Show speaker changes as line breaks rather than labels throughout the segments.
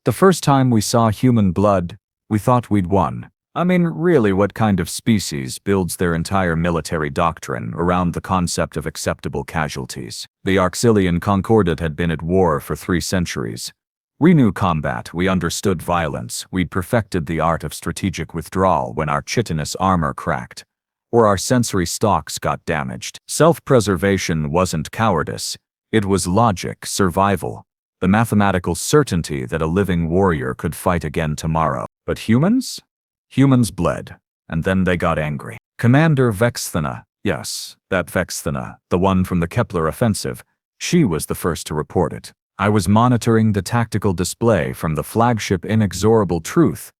The first time we saw human blood, we thought we'd won. I mean, really, what kind of species builds their entire military doctrine around the concept of acceptable casualties? The Arxillian Concordat had been at war for 3 centuries. We knew combat, we understood violence, we'd perfected the art of strategic withdrawal when our chitinous armor cracked, or our sensory stalks got damaged. Self-preservation wasn't cowardice, it was logic, survival, the mathematical certainty that a living warrior could fight again tomorrow. But humans? Humans bled, and then they got angry. Commander Vexthana, yes, that Vexthana, the one from the Kepler offensive, she was the first to report it. I was monitoring the tactical display from the flagship Inexorable Truth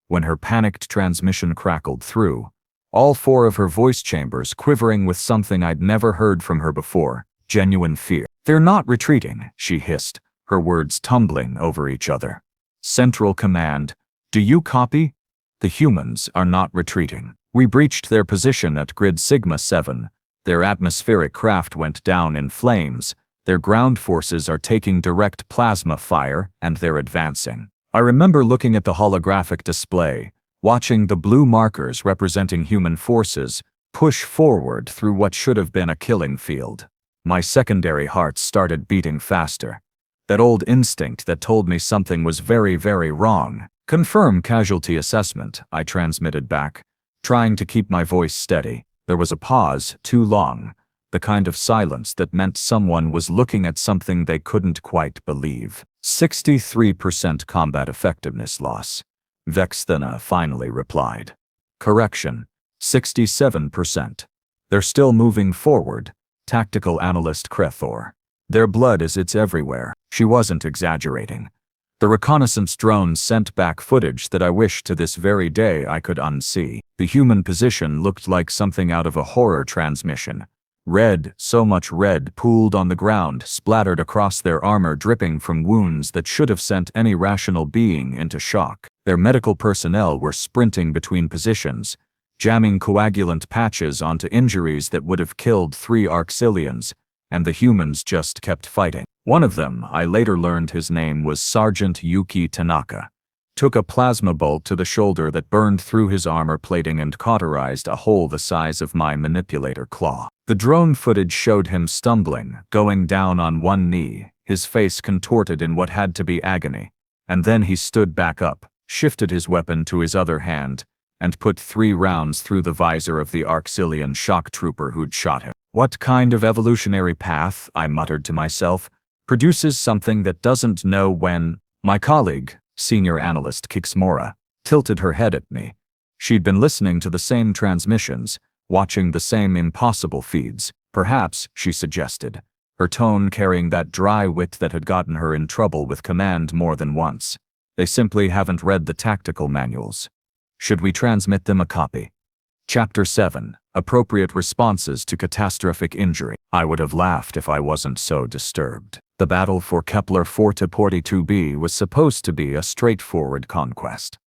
when her panicked transmission crackled through, all 4 of her voice chambers quivering with something I'd never heard from her before, genuine fear. "They're not retreating," she hissed, her words tumbling over each other. "Central Command, do you copy? The humans are not retreating. We breached their position at grid Sigma 7. Their atmospheric craft went down in flames. Their ground forces are taking direct plasma fire, and they're advancing." I remember looking at the holographic display, watching the blue markers representing human forces push forward through what should have been a killing field. My secondary heart started beating faster. That old instinct that told me something was very, very wrong. "Confirm casualty assessment," I transmitted back, trying to keep my voice steady. There was a pause, too long, the kind of silence that meant someone was looking at something they couldn't quite believe. 63% combat effectiveness loss. Vexthana finally replied. Correction, 67%. They're still moving forward. Tactical Analyst Kre'thor. Their blood it's everywhere. She wasn't exaggerating. The reconnaissance drones sent back footage that I wish to this very day I could unsee. The human position looked like something out of a horror transmission. Red, so much red pooled on the ground, splattered across their armor, dripping from wounds that should have sent any rational being into shock. Their medical personnel were sprinting between positions, jamming coagulant patches onto injuries that would have killed 3 Arxillians, and the humans just kept fighting. One of them, I later learned his name was Sergeant Yuki Tanaka, took a plasma bolt to the shoulder that burned through his armor plating and cauterized a hole the size of my manipulator claw. The drone footage showed him stumbling, going down on one knee, his face contorted in what had to be agony, and then he stood back up, shifted his weapon to his other hand, and put 3 rounds through the visor of the Arxillian shock trooper who'd shot him. What kind of evolutionary path, I muttered to myself, produces something that doesn't know when? My colleague, Senior Analyst Kixmora, tilted her head at me. She'd been listening to the same transmissions, watching the same impossible feeds. "Perhaps," she suggested, her tone carrying that dry wit that had gotten her in trouble with command more than once. "They simply haven't read the tactical manuals. Should we transmit them a copy?" Chapter 7. Appropriate Responses to Catastrophic Injury. I would have laughed if I wasn't so disturbed. The battle for Kepler-442b was supposed to be a straightforward conquest.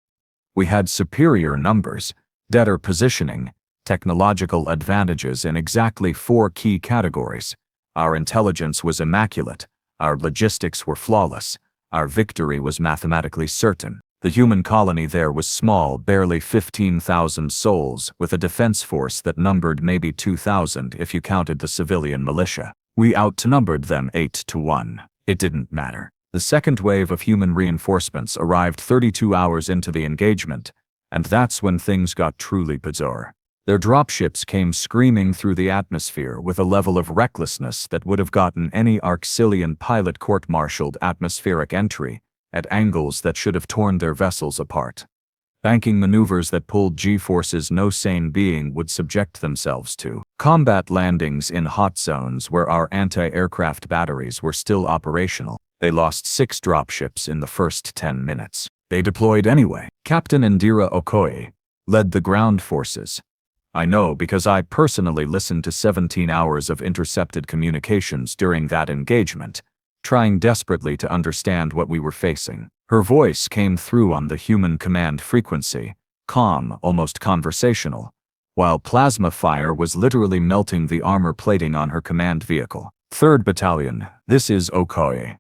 We had superior numbers, better positioning, technological advantages in exactly 4 key categories. Our intelligence was immaculate, our logistics were flawless, our victory was mathematically certain. The human colony there was small, barely 15,000 souls, with a defense force that numbered maybe 2,000 if you counted the civilian militia. We outnumbered them 8-1. It didn't matter. The second wave of human reinforcements arrived 32 hours into the engagement, and that's when things got truly bizarre. Their dropships came screaming through the atmosphere with a level of recklessness that would have gotten any Arxillian pilot court-martialed atmospheric entry at angles that should have torn their vessels apart. Banking maneuvers that pulled G-forces no sane being would subject themselves to. Combat landings in hot zones where our anti-aircraft batteries were still operational. They lost 6 dropships in the first 10 minutes. They deployed anyway. Captain Indira Okoye led the ground forces. I know because I personally listened to 17 hours of intercepted communications during that engagement, trying desperately to understand what we were facing. Her voice came through on the human command frequency, calm, almost conversational, while plasma fire was literally melting the armor plating on her command vehicle. 3rd Battalion, this is Okoye.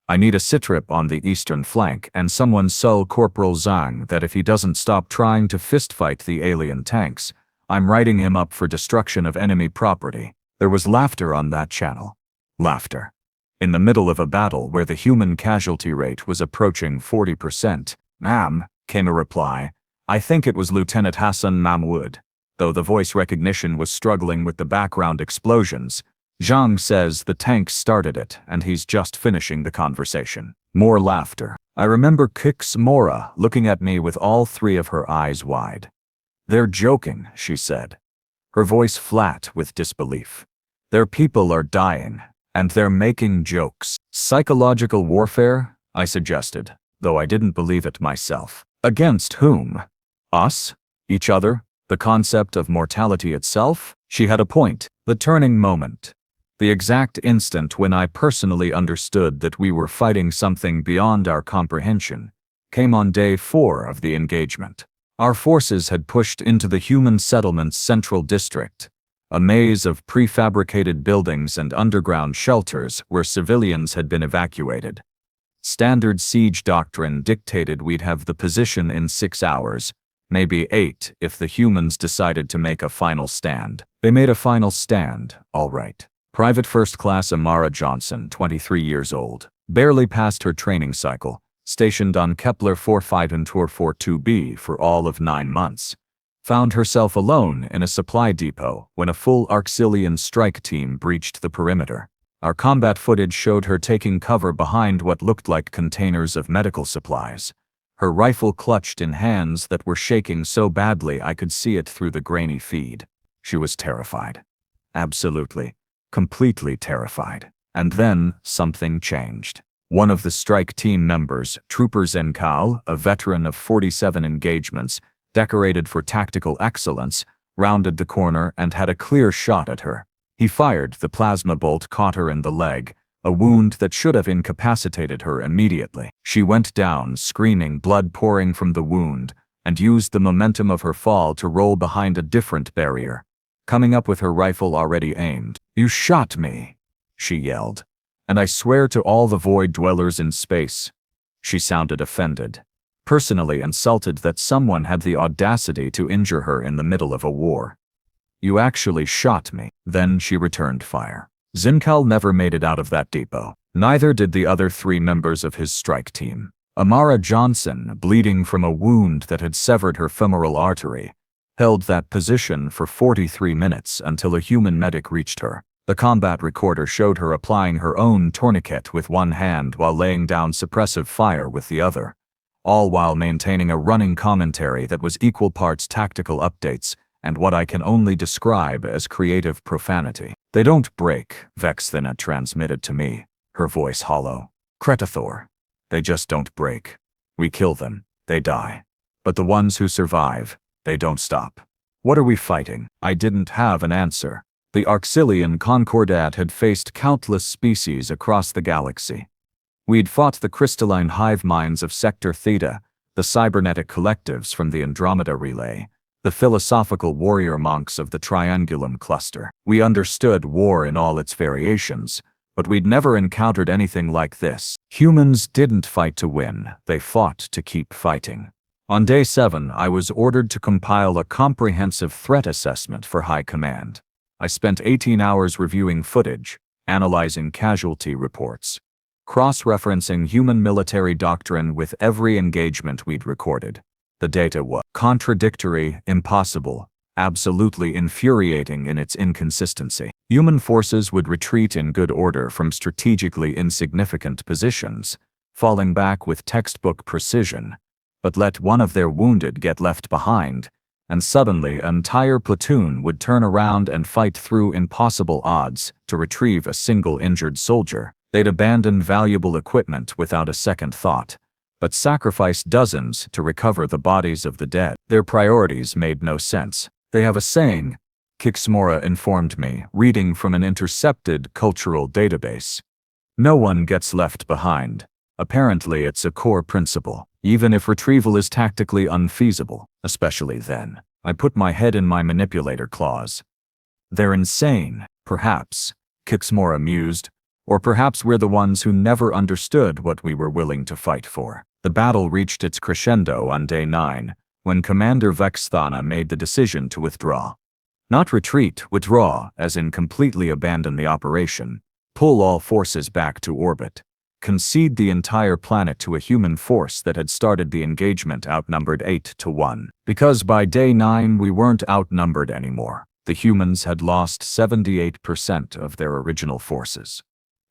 I need a sitrep on the eastern flank and someone tell Corporal Zhang that if he doesn't stop trying to fistfight the alien tanks, I'm writing him up for destruction of enemy property. There was laughter on that channel. Laughter. In the middle of a battle where the human casualty rate was approaching 40%. Ma'am, came a reply. I think it was Lieutenant Hassan Mahmoud. Though the voice recognition was struggling with the background explosions, Zhang says the tank started it and he's just finishing the conversation. More laughter. I remember Kixmora looking at me with all three of her eyes wide. They're joking, she said, her voice flat with disbelief. Their people are dying, and they're making jokes. Psychological warfare, I suggested, though I didn't believe it myself. Against whom? Us? Each other? The concept of mortality itself? She had a point. The turning moment. The exact instant when I personally understood that we were fighting something beyond our comprehension came on day 4 of the engagement. Our forces had pushed into the human settlement's central district, a maze of prefabricated buildings and underground shelters where civilians had been evacuated. Standard siege doctrine dictated we'd have the position in 6 hours, maybe 8 if the humans decided to make a final stand. They made a final stand, all right. Private First Class Amara Johnson, 23 years old, barely passed her training cycle, stationed on Kepler-442b for all of 9 months, found herself alone in a supply depot when a full Arxillian strike team breached the perimeter. Our combat footage showed her taking cover behind what looked like containers of medical supplies, her rifle clutched in hands that were shaking so badly I could see it through the grainy feed. She was terrified. Absolutely, completely terrified. And then something changed. One of the strike team members, Trooper Zenkal, a veteran of 47 engagements, decorated for tactical excellence, rounded the corner and had a clear shot at her. He fired. The plasma bolt caught her in the leg, a wound that should have incapacitated her immediately. She went down, screaming, blood pouring from the wound, and used the momentum of her fall to roll behind a different barrier, coming up with her rifle already aimed. "You shot me," she yelled. "And I swear to all the void dwellers in space." She sounded offended, personally insulted that someone had the audacity to injure her in the middle of a war. "You actually shot me." Then she returned fire. Zinkal never made it out of that depot. Neither did the other 3 members of his strike team. Amara Johnson, bleeding from a wound that had severed her femoral artery, held that position for 43 minutes until a human medic reached her. The combat recorder showed her applying her own tourniquet with one hand while laying down suppressive fire with the other, all while maintaining a running commentary that was equal parts tactical updates and what I can only describe as creative profanity. "They don't break," Vexthina transmitted to me, her voice hollow. "Kre'thor. They just don't break. We kill them, they die. But the ones who survive, they don't stop. What are we fighting?" I didn't have an answer. The Arxillian Concordat had faced countless species across the galaxy. We'd fought the crystalline hive minds of Sector Theta, the cybernetic collectives from the Andromeda Relay, the philosophical warrior monks of the Triangulum Cluster. We understood war in all its variations, but we'd never encountered anything like this. Humans didn't fight to win, they fought to keep fighting. On day 7, I was ordered to compile a comprehensive threat assessment for High Command. I spent 18 hours reviewing footage, analyzing casualty reports, cross-referencing human military doctrine with every engagement we'd recorded. The data was contradictory, impossible, absolutely infuriating in its inconsistency. Human forces would retreat in good order from strategically insignificant positions, falling back with textbook precision, but let one of their wounded get left behind, and suddenly an entire platoon would turn around and fight through impossible odds to retrieve a single injured soldier. They'd abandon valuable equipment without a second thought, but sacrifice dozens to recover the bodies of the dead. Their priorities made no sense. "They have a saying," Kixmora informed me, reading from an intercepted cultural database. "No one gets left behind." Apparently it's a core principle, even if retrieval is tactically unfeasible, especially then. I put my head in my manipulator claws. "They're insane, perhaps," Kixmora mused, Or perhaps we're the ones who never understood what we were willing to fight for. The battle reached its crescendo on day 9, when Commander Vexthana made the decision to withdraw. Not retreat, withdraw, as in completely abandon the operation, pull all forces back to orbit, concede the entire planet to a human force that had started the engagement outnumbered 8-1. Because by day 9 we weren't outnumbered anymore. The humans had lost 78% of their original forces.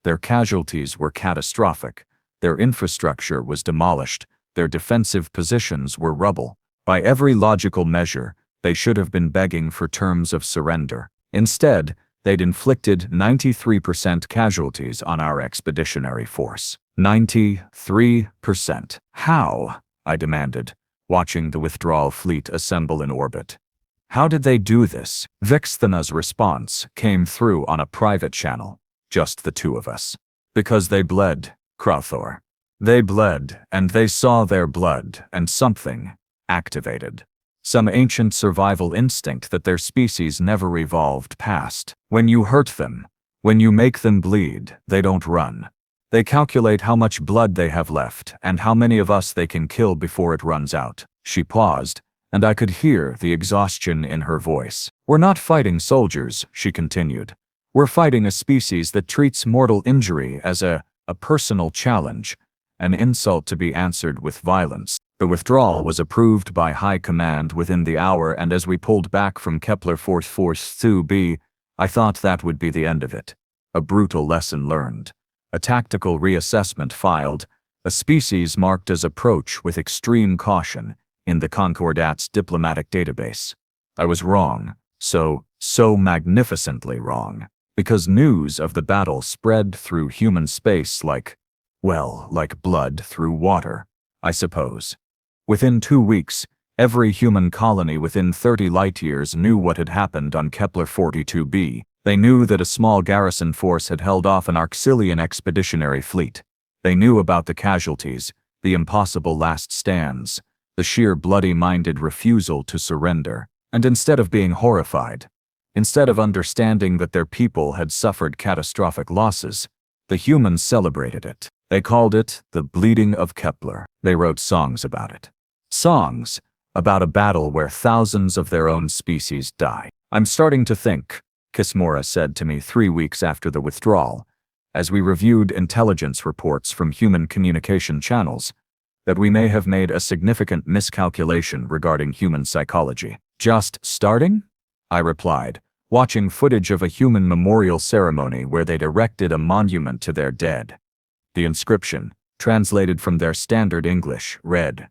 Their casualties were catastrophic, their infrastructure was demolished, their defensive positions were rubble. By every logical measure, they should have been begging for terms of surrender. Instead, they'd inflicted 93% casualties on our expeditionary force. 93%. How? I demanded, watching the withdrawal fleet assemble in orbit. How did they do this? Vexthana's response came through on a private channel, just the two of us. Because they bled, Kre'thor. They bled, and they saw their blood, and something activated. Some ancient survival instinct that their species never evolved past. When you hurt them, when you make them bleed, they don't run. They calculate how much blood they have left and how many of us they can kill before it runs out. She paused, and I could hear the exhaustion in her voice. We're not fighting soldiers, she continued. We're fighting a species that treats mortal injury as a personal challenge, an insult to be answered with violence. The withdrawal was approved by High Command within the hour, and as we pulled back from Kepler-442b, I thought that would be the end of it. A brutal lesson learned. A tactical reassessment filed, a species marked as approach with extreme caution in the Concordat's diplomatic database. I was wrong, so magnificently wrong, because news of the battle spread through human space like blood through water, I suppose. Within 2 weeks, every human colony within 30 light-years knew what had happened on Kepler-42b. They knew that a small garrison force had held off an Arxillian expeditionary fleet. They knew about the casualties, the impossible last stands, the sheer bloody-minded refusal to surrender. And instead of being horrified, instead of understanding that their people had suffered catastrophic losses, the humans celebrated it. They called it the bleeding of Kepler. They wrote songs about it. Songs about a battle where thousands of their own species died. I'm starting to think, Kismora said to me 3 weeks after the withdrawal, as we reviewed intelligence reports from human communication channels, that we may have made a significant miscalculation regarding human psychology. Just starting? I replied, watching footage of a human memorial ceremony where they'd erected a monument to their dead. The inscription, translated from their standard English, read,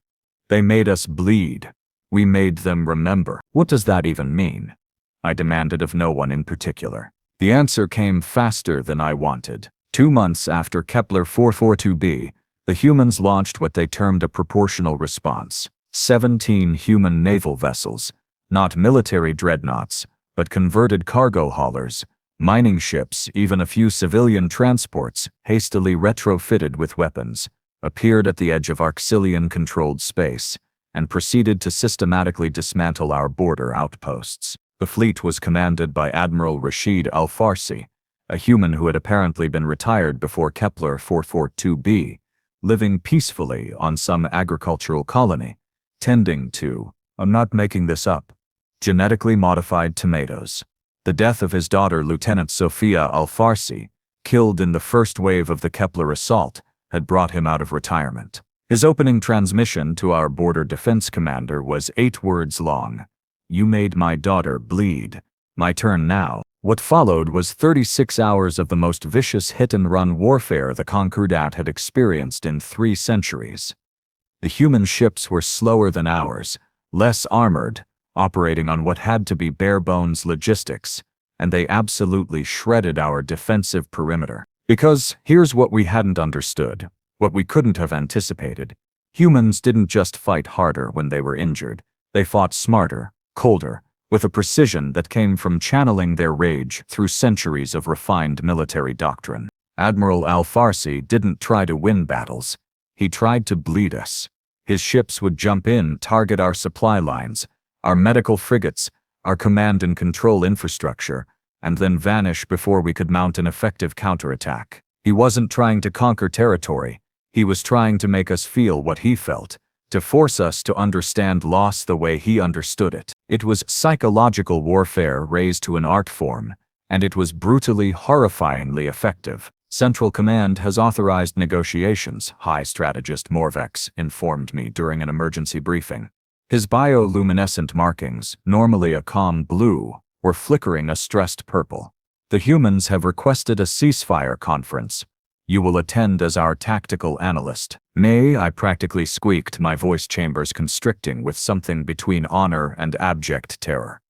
"They made us bleed. We made them remember." What does that even mean? I demanded of no one in particular. The answer came faster than I wanted. 2 months after Kepler-442b, the humans launched what they termed a proportional response. 17 human naval vessels, not military dreadnoughts, but converted cargo haulers, mining ships, even a few civilian transports, hastily retrofitted with weapons, appeared at the edge of Arxillian-controlled space, and proceeded to systematically dismantle our border outposts. The fleet was commanded by Admiral Rashid Al-Farsi, a human who had apparently been retired before Kepler-442b, living peacefully on some agricultural colony, tending to, I'm not making this up, genetically modified tomatoes. The death of his daughter, Lieutenant Sophia Al-Farsi, killed in the first wave of the Kepler assault, had brought him out of retirement. His opening transmission to our border defense commander was 8 words long. "You made my daughter bleed. My turn now." What followed was 36 hours of the most vicious hit-and-run warfare the Concordat had experienced in 3 centuries. The human ships were slower than ours, less armored, operating on what had to be bare-bones logistics, and they absolutely shredded our defensive perimeter. Because here's what we hadn't understood, what we couldn't have anticipated. Humans didn't just fight harder when they were injured. They fought smarter, colder, with a precision that came from channeling their rage through centuries of refined military doctrine. Admiral Al-Farsi didn't try to win battles. He tried to bleed us. His ships would jump in, target our supply lines, our medical frigates, our command and control infrastructure, and then vanish before we could mount an effective counterattack. He wasn't trying to conquer territory. He was trying to make us feel what he felt, to force us to understand loss the way he understood it. It was psychological warfare raised to an art form, and it was brutally, horrifyingly effective. Central Command has authorized negotiations, High Strategist Morvex informed me during an emergency briefing. His bioluminescent markings, normally a calm blue, were flickering a stressed purple. The humans have requested a ceasefire conference. You will attend as our tactical analyst. May, I practically squeaked, my voice chambers constricting with something between honor and abject terror.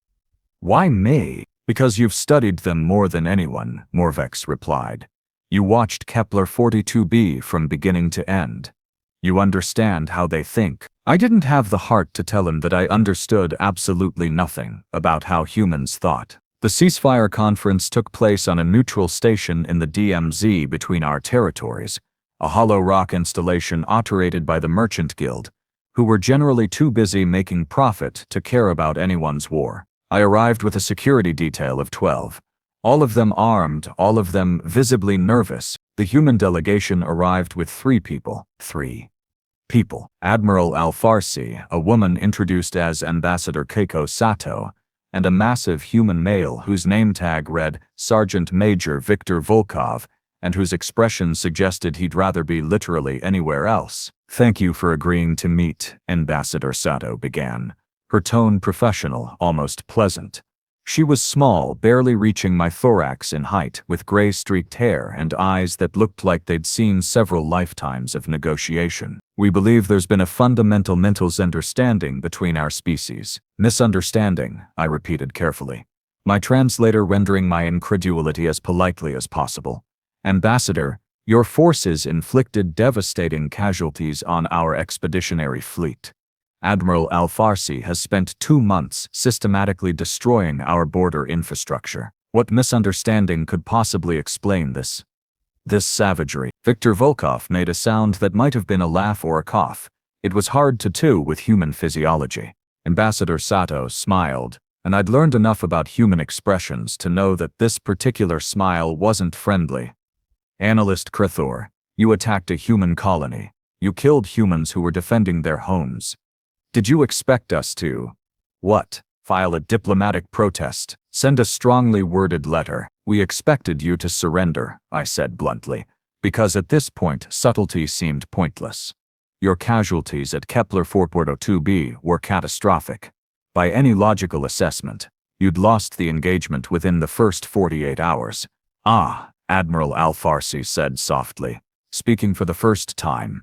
Why May? Because you've studied them more than anyone, Morvex replied. You watched Kepler-442b from beginning to end. You understand how they think. I didn't have the heart to tell him that I understood absolutely nothing about how humans thought. The ceasefire conference took place on a neutral station in the DMZ between our territories, a hollow rock installation operated by the Merchant Guild, who were generally too busy making profit to care about anyone's war. I arrived with a security detail of 12. All of them armed, all of them visibly nervous. The human delegation arrived with 3 people. 3 people. Admiral Al-Farsi, a woman introduced as Ambassador Keiko Sato, and a massive human male whose name tag read Sergeant Major Viktor Volkov, and whose expression suggested he'd rather be literally anywhere else. Thank you for agreeing to meet, Ambassador Sato began, her tone professional, almost pleasant. She was small, barely reaching my thorax in height, with gray-streaked hair and eyes that looked like they'd seen several lifetimes of negotiation. We believe there's been a fundamental misunderstanding between our species. Misunderstanding, I repeated carefully, my translator rendering my incredulity as politely as possible. Ambassador, your forces inflicted devastating casualties on our expeditionary fleet. Admiral Al-Farsi has spent 2 months systematically destroying our border infrastructure. What misunderstanding could possibly explain this savagery? Viktor Volkov made a sound that might have been a laugh or a cough. It was hard to do with human physiology. Ambassador Sato smiled, and I'd learned enough about human expressions to know that this particular smile wasn't friendly. Analyst Kre'thor, you attacked a human colony. You killed humans who were defending their homes. Did you expect us to, what, file a diplomatic protest, send a strongly worded letter? We expected you to surrender, I said bluntly, because at this point subtlety seemed pointless. Your casualties at Kepler-442b were catastrophic. By any logical assessment, you'd lost the engagement within the first 48 hours. Ah, Admiral Al-Farsi said softly, speaking for the first time.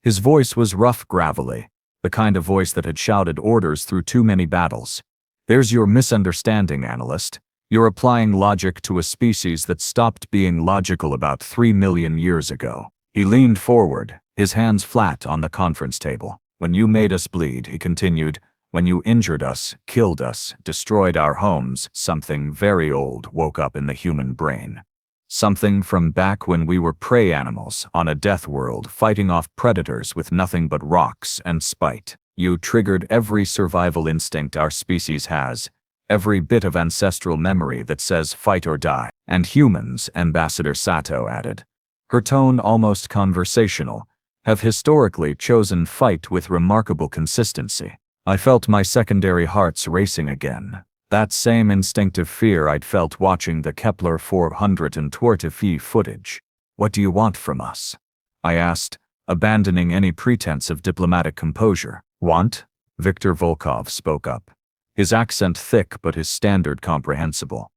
His voice was rough, gravelly, the kind of voice that had shouted orders through too many battles. There's your misunderstanding, analyst. You're applying logic to a species that stopped being logical about 3 million years ago. He leaned forward, his hands flat on the conference table. When you made us bleed, he continued, when you injured us, killed us, destroyed our homes, something very old woke up in the human brain. Something from back when we were prey animals on a death world fighting off predators with nothing but rocks and spite. You triggered every survival instinct our species has, every bit of ancestral memory that says fight or die. And humans, Ambassador Sato added, her tone almost conversational, have historically chosen fight with remarkable consistency. I felt my secondary hearts racing again. That same instinctive fear I'd felt watching the Kepler-442b footage. What do you want from us? I asked, abandoning any pretense of diplomatic composure. Want? Viktor Volkov spoke up, his accent thick but his standard comprehensible.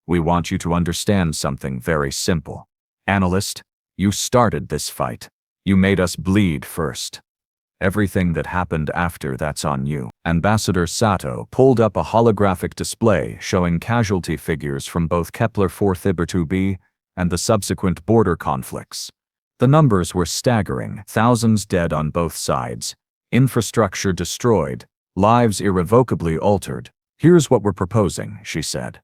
We want you to understand something very simple. Analyst, you started this fight. You made us bleed first. Everything that happened after, that's on you. Ambassador Sato pulled up a holographic display showing casualty figures from both Kepler-442b and the subsequent border conflicts. The numbers were staggering, thousands dead on both sides, infrastructure destroyed, lives irrevocably altered. Here's what we're proposing, she said.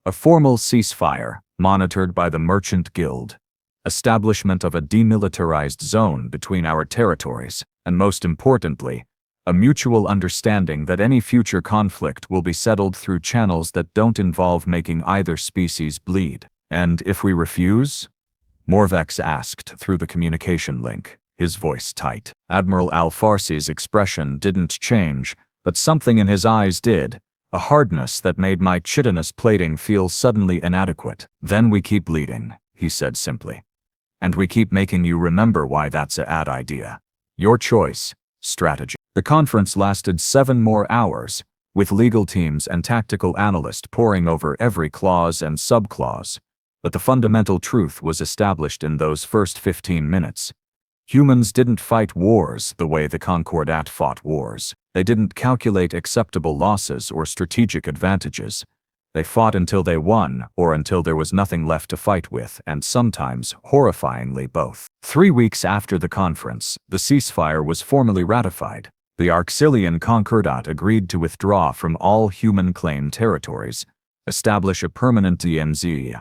A formal ceasefire, monitored by the Merchant Guild. Establishment of a demilitarized zone between our territories, and most importantly, a mutual understanding that any future conflict will be settled through channels that don't involve making either species bleed. And if we refuse? Morvex asked through the communication link, his voice tight. Admiral Al-Farsi's expression didn't change, but something in his eyes did, a hardness that made my chitinous plating feel suddenly inadequate. "Then we keep leading," he said simply. "And we keep making you remember why that's a bad idea. Your choice, strategy." The conference lasted 7 more hours, with legal teams and tactical analysts poring over every clause and subclause. But the fundamental truth was established in those first 15 minutes. Humans didn't fight wars the way the Concordat fought wars. They didn't calculate acceptable losses or strategic advantages. They fought until they won, or until there was nothing left to fight with, and sometimes, horrifyingly, both. 3 weeks after the conference, the ceasefire was formally ratified. The Arxillian Concordat agreed to withdraw from all human-claimed territories, establish a permanent DMZ,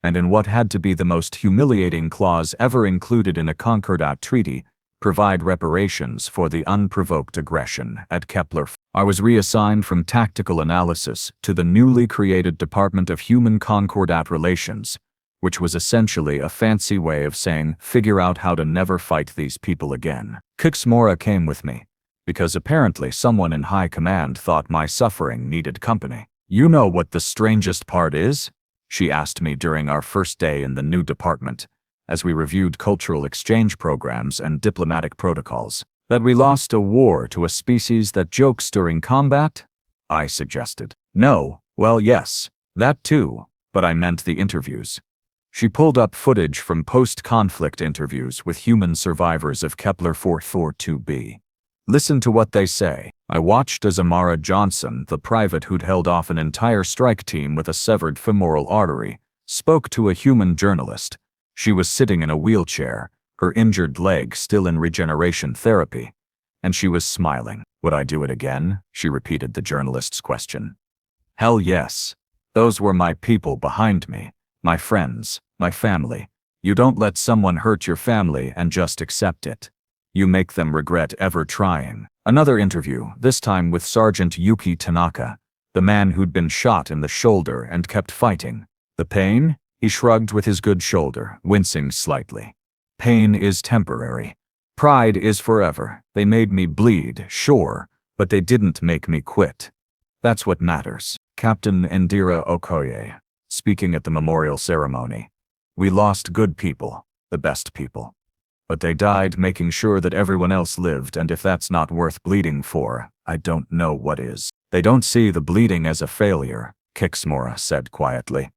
and in what had to be the most humiliating clause ever included in a Concordat treaty, provide reparations for the unprovoked aggression at Kepler. I was reassigned from tactical analysis to the newly created Department of Human Concordat Relations, which was essentially a fancy way of saying, figure out how to never fight these people again. Kixmora came with me, because apparently someone in high command thought my suffering needed company. "You know what the strangest part is?" she asked me during our first day in the new department, as we reviewed cultural exchange programs and diplomatic protocols. "That we lost a war to a species that jokes during combat?" I suggested. "No, well, yes, that too, but I meant the interviews." She pulled up footage from post-conflict interviews with human survivors of Kepler-442b. "Listen to what they say." I watched as Amara Johnson, the private who'd held off an entire strike team with a severed femoral artery, spoke to a human journalist. She was sitting in a wheelchair, her injured leg still in regeneration therapy, and she was smiling. "Would I do it again?" she repeated the journalist's question. "Hell yes. Those were my people behind me, my friends, my family. You don't let someone hurt your family and just accept it. You make them regret ever trying." Another interview, this time with Sergeant Yuki Tanaka, the man who'd been shot in the shoulder and kept fighting. "The pain?" He shrugged with his good shoulder, wincing slightly. "Pain is temporary. Pride is forever. They made me bleed, sure, but they didn't make me quit. That's what matters." Captain Indira Okoye, speaking at the memorial ceremony. "We lost good people, the best people. But they died making sure that everyone else lived, and if that's not worth bleeding for, I don't know what is." "They don't see the bleeding as a failure," Kixmora said quietly.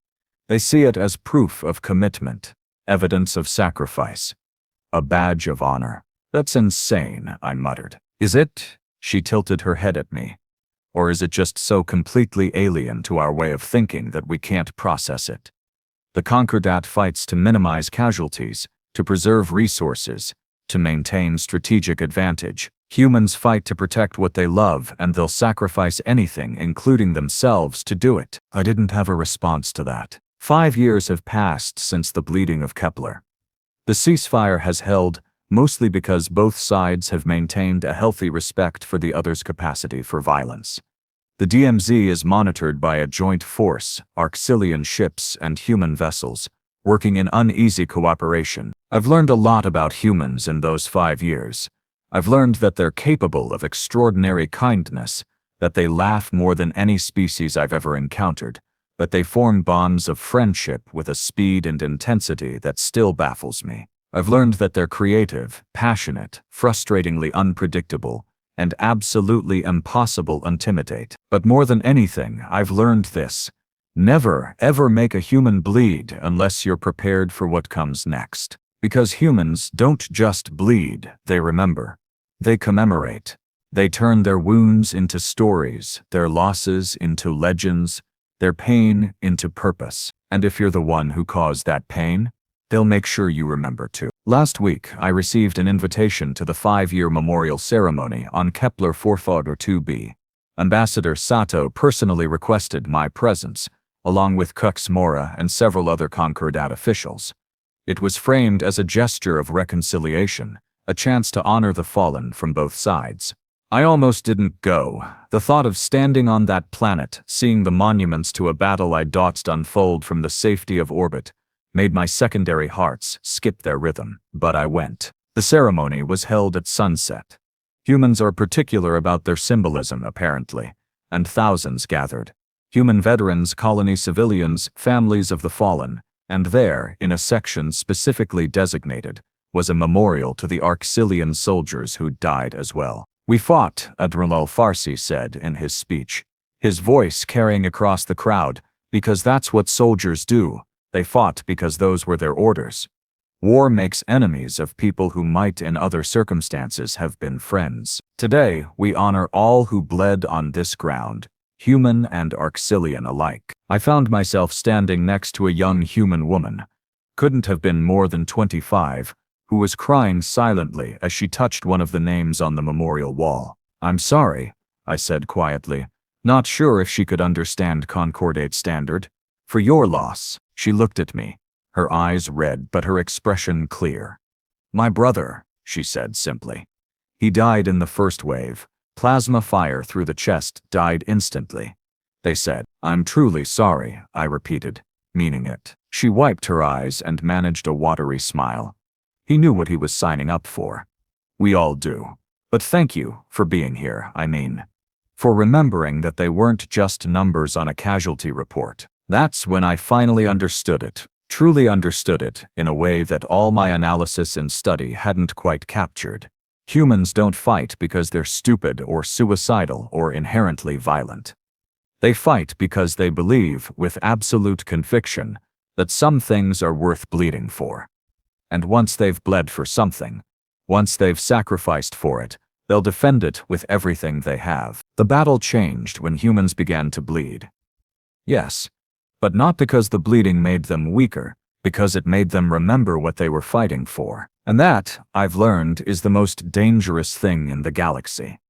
"They see it as proof of commitment, evidence of sacrifice, a badge of honor." "That's insane," I muttered. "Is it?" She tilted her head at me. "Or is it just so completely alien to our way of thinking that we can't process it? The Concordat fights to minimize casualties, to preserve resources, to maintain strategic advantage. Humans fight to protect what they love, and they'll sacrifice anything, including themselves, to do it." I didn't have a response to that. 5 years have passed since the bleeding of Kepler. The ceasefire has held, mostly because both sides have maintained a healthy respect for the other's capacity for violence. The DMZ is monitored by a joint force, Arxillian ships and human vessels, working in uneasy cooperation. I've learned a lot about humans in those 5 years. I've learned that they're capable of extraordinary kindness, that they laugh more than any species I've ever encountered, but they form bonds of friendship with a speed and intensity that still baffles me. I've learned that they're creative, passionate, frustratingly unpredictable, and absolutely impossible to intimidate. But more than anything, I've learned this: never, ever make a human bleed unless you're prepared for what comes next. Because humans don't just bleed, they remember. They commemorate. They turn their wounds into stories, their losses into legends, their pain into purpose. And if you're the one who caused that pain, they'll make sure you remember too. Last week, I received an invitation to the 5-year memorial ceremony on Kepler-442b. Ambassador Sato personally requested my presence, along with Kixmora and several other Concordat officials. It was framed as a gesture of reconciliation, a chance to honor the fallen from both sides. I almost didn't go. The thought of standing on that planet, seeing the monuments to a battle I watched unfold from the safety of orbit, made my secondary hearts skip their rhythm, but I went. The ceremony was held at sunset. Humans are particular about their symbolism, apparently, and thousands gathered. Human veterans, colony civilians, families of the fallen, and there, in a section specifically designated, was a memorial to the Arxillian soldiers who died as well. "We fought," Admiral Farsi said in his speech, his voice carrying across the crowd, "because that's what soldiers do. They fought because those were their orders. War makes enemies of people who might in other circumstances have been friends. Today, we honor all who bled on this ground, human and Arxillian alike." I found myself standing next to a young human woman, couldn't have been more than 25, who was crying silently as she touched one of the names on the memorial wall. "I'm sorry," I said quietly, not sure if she could understand Concordat standard. "For your loss." She looked at me, her eyes red but her expression clear. "My brother," she said simply. "He died in the first wave. Plasma fire through the chest, died instantly." They said. "I'm truly sorry," I repeated, meaning it. She wiped her eyes and managed a watery smile. He knew what he was signing up for. We all do. But thank you for being here, I mean. For remembering that they weren't just numbers on a casualty report. That's when I finally understood it. Truly understood it, in a way that all my analysis and study hadn't quite captured. Humans don't fight because they're stupid or suicidal or inherently violent. They fight because they believe, with absolute conviction, that some things are worth bleeding for. And once they've bled for something, once they've sacrificed for it, they'll defend it with everything they have. The battle changed when humans began to bleed. Yes, but not because the bleeding made them weaker, because it made them remember what they were fighting for. And that, I've learned, is the most dangerous thing in the galaxy.